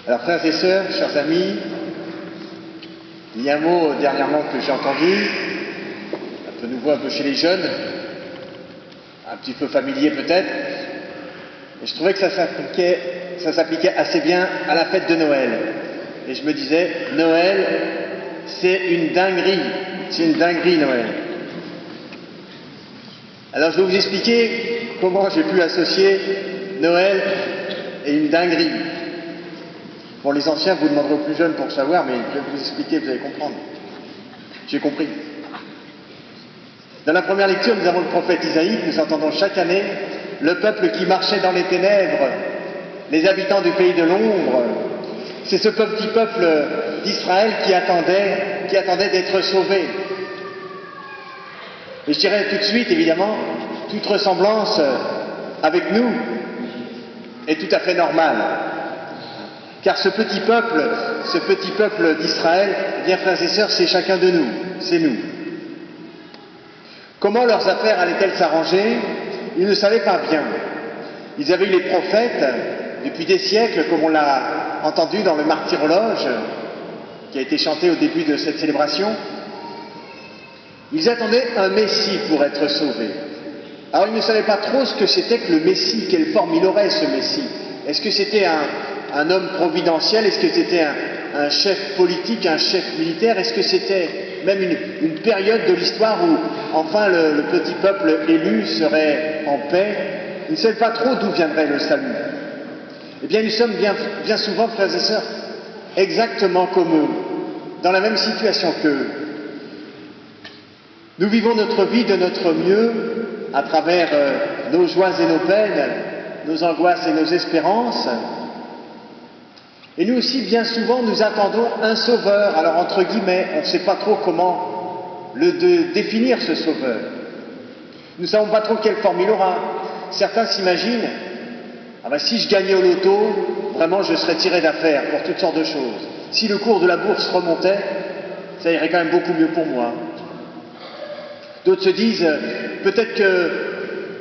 Alors frères et sœurs, chers amis, il y a un mot dernièrement que j'ai entendu, un peu nouveau, un peu chez les jeunes, un petit peu familier peut-être, et je trouvais que ça s'appliquait assez bien à la fête de Noël. Et je me disais, Noël, c'est une dinguerie Noël. Alors je vais vous expliquer comment j'ai pu associer Noël et une dinguerie. Pour les anciens, vous demanderez aux plus jeunes pour savoir, mais je vais vous expliquer, vous allez comprendre. J'ai compris. Dans la première lecture, nous avons le prophète Isaïe, nous entendons chaque année le peuple qui marchait dans les ténèbres, les habitants du pays de l'ombre. C'est ce petit peuple d'Israël qui attendait d'être sauvé. Et je dirais tout de suite, évidemment, toute ressemblance avec nous est tout à fait normale. Car ce petit peuple d'Israël, eh bien frères et sœurs, c'est chacun de nous, c'est nous. Comment leurs affaires allaient-elles s'arranger? Ils ne savaient pas bien. Ils avaient eu les prophètes depuis des siècles, comme on l'a entendu dans le martyrologe, qui a été chanté au début de cette célébration. Ils attendaient un Messie pour être sauvés. Alors ils ne savaient pas trop ce que c'était que le Messie, quelle forme il aurait ce Messie. Est-ce que c'était un homme providentiel? Est-ce que c'était un chef politique, un chef militaire? Est-ce que c'était même une période de l'histoire où enfin le petit peuple élu serait en paix? Ils ne savaient pas trop d'où viendrait le salut. Eh bien nous sommes bien souvent, frères et sœurs, exactement comme eux, dans la même situation qu'eux. Nous vivons notre vie de notre mieux à travers nos joies et nos peines, nos angoisses et nos espérances. Et nous aussi, bien souvent, nous attendons un sauveur. Alors, entre guillemets, on ne sait pas trop comment définir ce sauveur. Nous ne savons pas trop quelle forme il aura. Certains s'imaginent, si je gagnais au loto, vraiment je serais tiré d'affaire pour toutes sortes de choses. Si le cours de la bourse remontait, ça irait quand même beaucoup mieux pour moi. D'autres se disent, peut-être que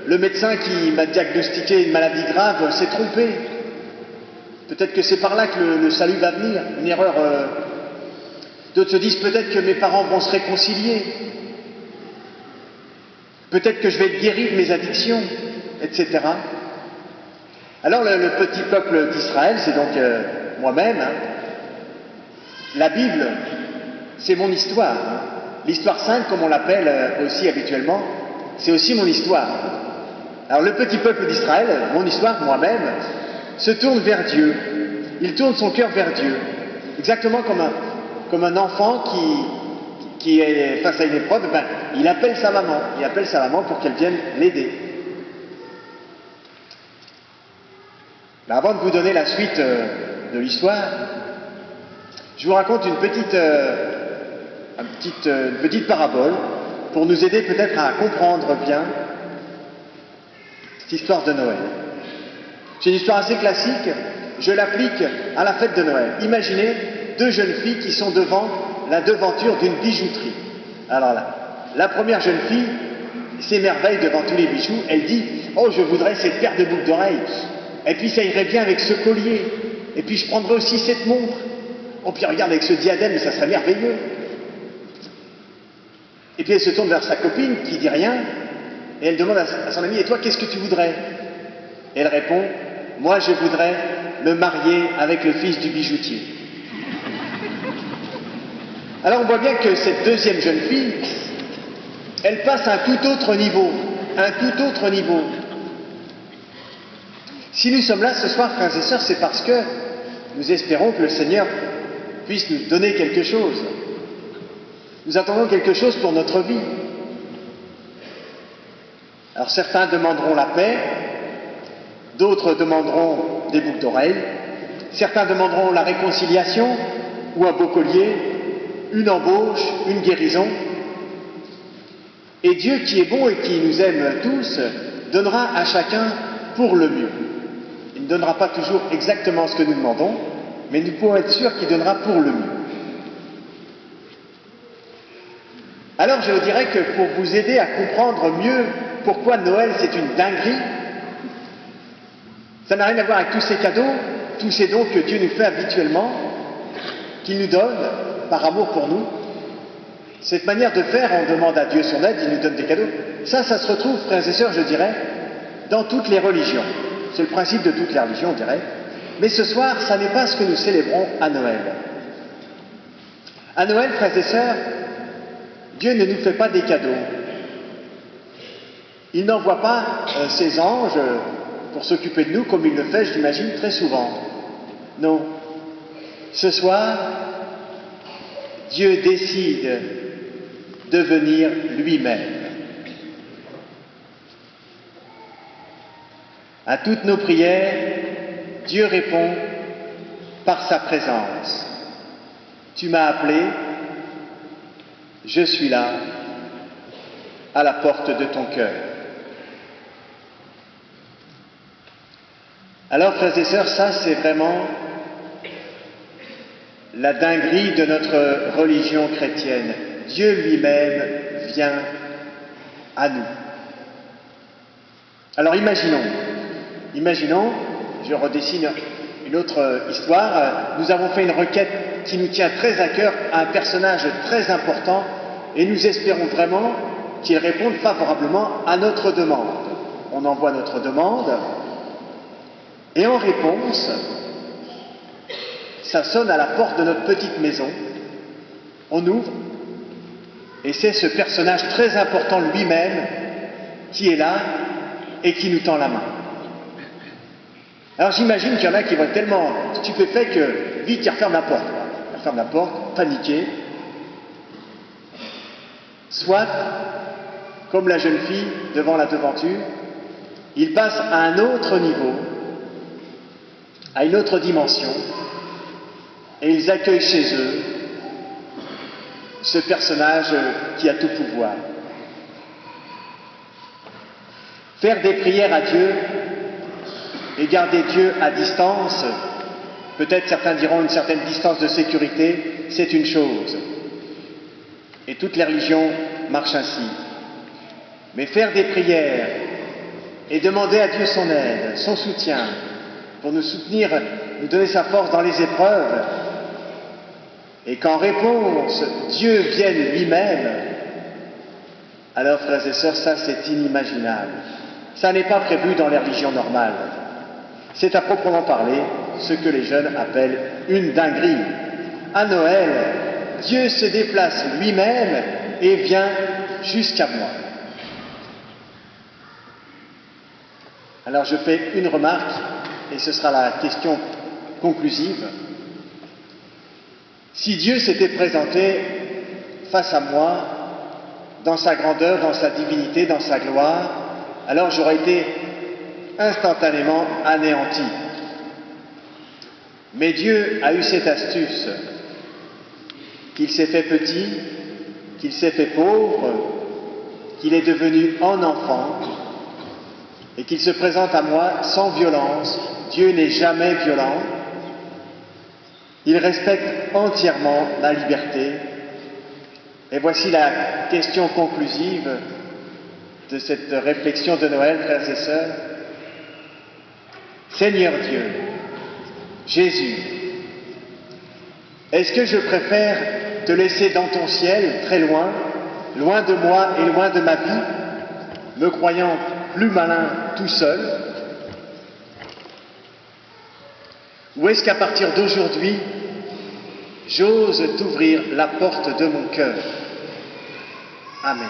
le médecin qui m'a diagnostiqué une maladie grave s'est trompé. Peut-être que c'est par là que le salut va venir, une erreur. D'autres se disent, peut-être que mes parents vont se réconcilier. Peut-être que je vais être guéri de mes addictions, etc. Alors le petit peuple d'Israël, c'est donc moi-même. La Bible, c'est mon histoire. L'histoire sainte, comme on l'appelle aussi habituellement, c'est aussi mon histoire. Alors le petit peuple d'Israël, mon histoire, moi-même, se tourne vers Dieu. Il tourne son cœur vers Dieu. Exactement comme un enfant qui est face à une épreuve, il appelle sa maman. Il appelle sa maman pour qu'elle vienne l'aider. Avant de vous donner la suite de l'histoire, je vous raconte une petite parabole pour nous aider peut-être à comprendre bien cette histoire de Noël. C'est une histoire assez classique, je l'applique à la fête de Noël. Imaginez deux jeunes filles qui sont devant la devanture d'une bijouterie. Alors là, la première jeune fille s'émerveille devant tous les bijoux, elle dit « Oh, je voudrais cette paire de boucles d'oreilles, et puis ça irait bien avec ce collier, et puis je prendrais aussi cette montre. Oh, puis regarde avec ce diadème, ça serait merveilleux. » Et puis elle se tourne vers sa copine qui dit rien, et elle demande à son amie « Et toi, qu'est-ce que tu voudrais ?» Et elle répond « Moi, je voudrais me marier avec le fils du bijoutier. » Alors on voit bien que cette deuxième jeune fille, elle passe à un tout autre niveau. Si nous sommes là ce soir, frères et sœurs, c'est parce que nous espérons que le Seigneur puisse nous donner quelque chose. Nous attendons quelque chose pour notre vie. Alors certains demanderont la paix, d'autres demanderont des boucles d'oreilles, certains demanderont la réconciliation ou un beau collier, une embauche, une guérison. Et Dieu qui est bon et qui nous aime tous, donnera à chacun pour le mieux. Il ne donnera pas toujours exactement ce que nous demandons, mais nous pouvons être sûrs qu'il donnera pour le mieux. Alors je vous dirais que pour vous aider à comprendre mieux pourquoi Noël c'est une dinguerie, ça n'a rien à voir avec tous ces cadeaux, tous ces dons que Dieu nous fait habituellement, qu'il nous donne par amour pour nous. Cette manière de faire, on demande à Dieu son aide, il nous donne des cadeaux. Ça se retrouve, frères et sœurs, je dirais, dans toutes les religions. C'est le principe de toutes les religions, on dirait. Mais ce soir, ça n'est pas ce que nous célébrons à Noël. À Noël, frères et sœurs, Dieu ne nous fait pas des cadeaux. Il n'envoie pas ses anges pour s'occuper de nous comme il le fait, je l'imagine, très souvent. Non. Ce soir, Dieu décide de venir lui-même. À toutes nos prières, Dieu répond par sa présence. Tu m'as appelé, je suis là, à la porte de ton cœur. Alors, frères et sœurs, ça c'est vraiment la dinguerie de notre religion chrétienne. Dieu lui-même vient à nous. Alors imaginons, je redessine une autre histoire, nous avons fait une requête qui nous tient très à cœur à un personnage très important et nous espérons vraiment qu'il réponde favorablement à notre demande. On envoie notre demande et en réponse, ça sonne à la porte de notre petite maison, on ouvre et c'est ce personnage très important lui-même qui est là et qui nous tend la main. Alors j'imagine qu'il y en a qui vont être tellement stupéfaits que vite ils referment la porte. Ils referment la porte, paniqués. Soit, comme la jeune fille devant la devanture, ils passent à un autre niveau, à une autre dimension, et ils accueillent chez eux ce personnage qui a tout pouvoir. Faire des prières à Dieu et garder Dieu à distance, peut-être certains diront une certaine distance de sécurité, c'est une chose. Et toutes les religions marchent ainsi. Mais faire des prières et demander à Dieu son aide, son soutien, pour nous soutenir, nous donner sa force dans les épreuves, et qu'en réponse, Dieu vienne lui-même, alors, frères et sœurs, ça c'est inimaginable. Ça n'est pas prévu dans les religions normales. C'est à proprement parler ce que les jeunes appellent une dinguerie. À Noël, Dieu se déplace lui-même et vient jusqu'à moi. Alors je fais une remarque, et ce sera la question conclusive. Si Dieu s'était présenté face à moi, dans sa grandeur, dans sa divinité, dans sa gloire, alors j'aurais été instantanément anéanti. Mais Dieu a eu cette astuce, qu'il s'est fait petit, qu'il s'est fait pauvre, qu'il est devenu en enfant, et qu'il se présente à moi sans violence. Dieu n'est jamais violent. Il respecte entièrement ma liberté. Et voici la question conclusive de cette réflexion de Noël, frères et sœurs. Seigneur Dieu, Jésus, est-ce que je préfère te laisser dans ton ciel, très loin, loin de moi et loin de ma vie, me croyant plus malin tout seul? Ou est-ce qu'à partir d'aujourd'hui, j'ose t'ouvrir la porte de mon cœur? Amen.